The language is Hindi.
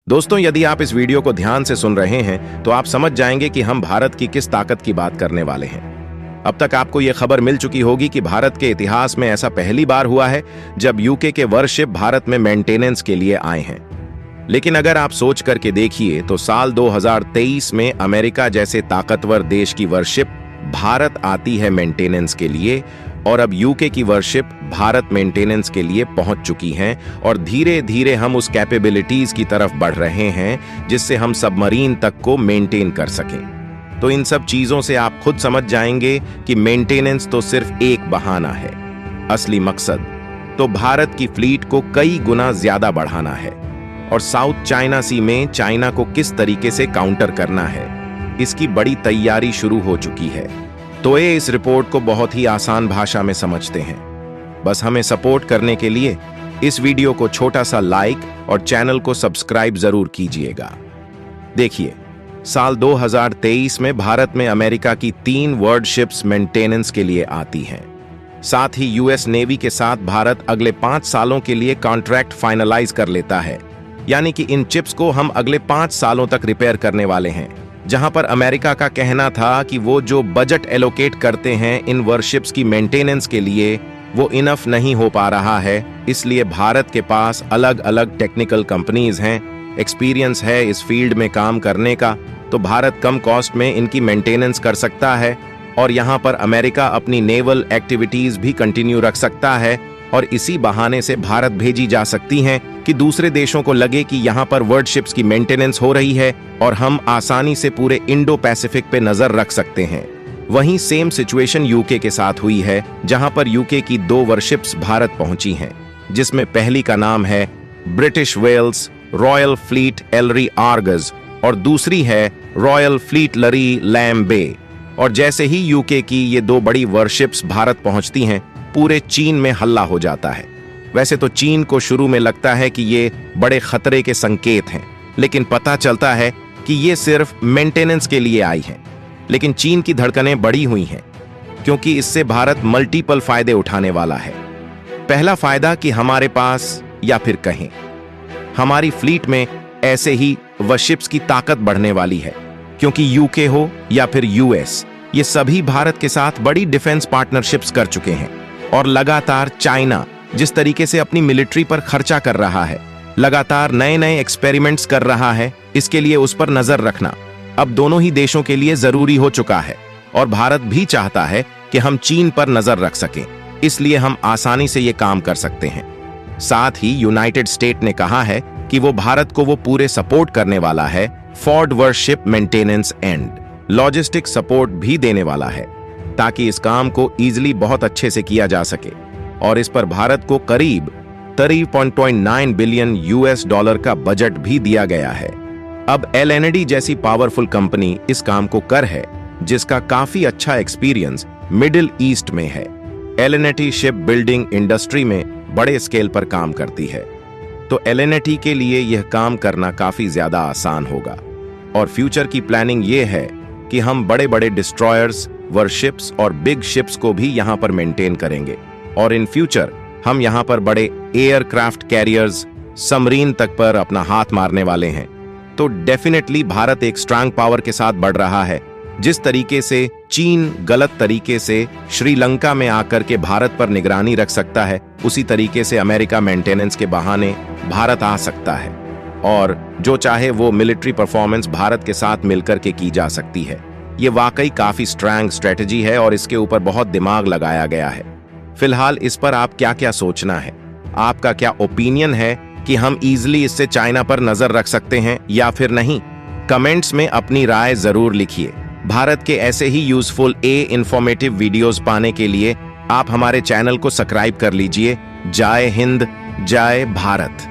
दोस्तों, यदि आप इस वीडियो को ध्यान से सुन रहे हैं तो आप समझ जाएंगे कि हम भारत की किस ताकत की बात करने वाले हैं। अब तक आपको यह खबर मिल चुकी होगी कि भारत के इतिहास में ऐसा पहली बार हुआ है जब यूके के वॉरशिप भारत में मेंटेनेंस के लिए आए हैं। लेकिन अगर आप सोच करके देखिए तो साल 2023 में अमेरिका जैसे ताकतवर देश की वॉरशिप भारत आती है मेंटेनेंस के लिए, और अब यूके की वॉरशिप भारत मेंटेनेंस के लिए पहुंच चुकी हैं और धीरे धीरे हम उस कैपेबिलिटीज की तरफ बढ़ रहे हैं जिससे हम सबमरीन तक को मेंटेन कर सकें। तो इन सब चीजों से आप खुद समझ जाएंगे कि मेंटेनेंस तो सिर्फ एक बहाना है, असली मकसद तो भारत की फ्लीट को कई गुना ज्यादा बढ़ाना है और साउथ चाइना सी में चाइना को किस तरीके से काउंटर करना है, इसकी बड़ी तैयारी शुरू हो चुकी है। तो ये इस रिपोर्ट को बहुत ही आसान भाषा में समझते हैं। बस हमें सपोर्ट करने के लिए इस वीडियो को छोटा सा लाइक और चैनल को सब्सक्राइब जरूर कीजिएगा। देखिए, साल 2023 में भारत में अमेरिका की 3 वॉरशिप्स मेंटेनेंस के लिए आती हैं। साथ ही यूएस नेवी के साथ भारत अगले 5 सालों के लिए कॉन्ट्रैक्ट फाइनलाइज कर लेता है, यानी कि इन चिप्स को हम अगले 5 सालों तक रिपेयर करने वाले हैं। जहां पर अमेरिका का कहना था कि वो जो बजट एलोकेट करते हैं इन वॉरशिप्स की मेंटेनेंस के लिए वो इनफ नहीं हो पा रहा है, इसलिए भारत के पास अलग अलग टेक्निकल कंपनीज हैं, एक्सपीरियंस है इस फील्ड में काम करने का, तो भारत कम कॉस्ट में इनकी मेंटेनेंस कर सकता है और यहाँ पर अमेरिका अपनी नेवल एक्टिविटीज भी कंटिन्यू रख सकता है और इसी बहाने से भारत भेजी जा सकती हैं कि दूसरे देशों को लगे कि यहाँ पर वॉरशिप्स की मेंटेनेंस हो रही है और हम आसानी से पूरे इंडो पैसिफिक पे नजर रख सकते हैं। वहीं सेम सिचुएशन यूके के साथ हुई है, जहां पर यूके की 2 वॉरशिप्स भारत पहुंची हैं, जिसमें पहली का नाम है British Wales royal fleet एलरी Argus और दूसरी है रॉयल फ्लीट लरी लैम बे। और जैसे ही यूके की ये 2 बड़ी वॉरशिप्स भारत पहुंचती हैं, पूरे चीन में हल्ला हो जाता है। वैसे तो चीन को शुरू में लगता है कि ये बड़े खतरे के संकेत हैं, लेकिन पता चलता है कि ये सिर्फ मेंटेनेंस के लिए आई हैं। लेकिन चीन की धड़कनें बढ़ी हुई हैं, क्योंकि इससे भारत मल्टीपल फायदे उठाने वाला है। पहला फायदा कि हमारे पास या फिर कहें हमारी फ्लीट में ऐसे ही वॉरशिप्स की ताकत बढ़ने वाली है, क्योंकि यूके हो या फिर यूएस, ये सभी भारत के साथ बड़ी डिफेंस पार्टनरशिप्स कर चुके हैं और लगातार चाइना जिस तरीके से अपनी मिलिट्री पर खर्चा कर रहा है, लगातार नए नए एक्सपेरिमेंट्स कर रहा है, इसके लिए उस पर नजर रखना अब दोनों ही देशों के लिए जरूरी हो चुका है और भारत भी चाहता है कि हम चीन पर नजर रख सकें, इसलिए हम आसानी से ये काम कर सकते हैं। साथ ही यूनाइटेड स्टेट ने कहा है कि वो भारत को वो पूरे सपोर्ट करने वाला है, Ford warship maintenance and logistic support भी देने वाला है, ताकि इस काम को इजीली बहुत अच्छे से किया जा सके और इस पर भारत को करीब 3.9 बिलियन यूएस डॉलर का बजट भी दिया गया है। अब एलएनडी जैसी पावरफुल कंपनी इस काम को कर है, जिसका काफी अच्छा एक्सपीरियंस मिडिल ईस्ट में है। एलएनटी शिप बिल्डिंग इंडस्ट्री में बड़े स्केल पर काम करती है, तो एलएनटी के लिए यह काम करना काफी ज्यादा आसान होगा। और फ्यूचर की प्लानिंग ये है कि हम बड़े बड़े डिस्ट्रॉयर्स, वॉरशिप्स और बिग शिप्स को भी यहाँ पर मेंटेन करेंगे और इन फ्यूचर हम यहाँ पर बड़े एयरक्राफ्ट कैरियर्स, सबमरीन तक पर अपना हाथ मारने वाले हैं। तो डेफिनेटली भारत एक स्ट्रांग पावर के साथ बढ़ रहा है। जिस तरीके से चीन गलत तरीके से श्रीलंका में आकर के भारत पर निगरानी रख सकता है, उसी तरीके से अमेरिका मेंटेनेंस के बहाने भारत आ सकता है और जो चाहे वो मिलिट्री परफॉर्मेंस भारत के साथ मिलकर के की जा सकती है। ये वाकई काफी स्ट्रांग स्ट्रेटजी है और इसके ऊपर बहुत दिमाग लगाया गया है। फिलहाल इस पर आप क्या क्या सोचना है, आपका क्या ओपिनियन है कि हम इजीली इससे चाइना पर नजर रख सकते हैं या फिर नहीं? कमेंट्स में अपनी राय जरूर लिखिए। भारत के ऐसे ही यूजफुल इंफॉर्मेटिव वीडियोस पाने के लिए आप हमारे चैनल को सब्सक्राइब कर लीजिए। जय हिंद, जय भारत।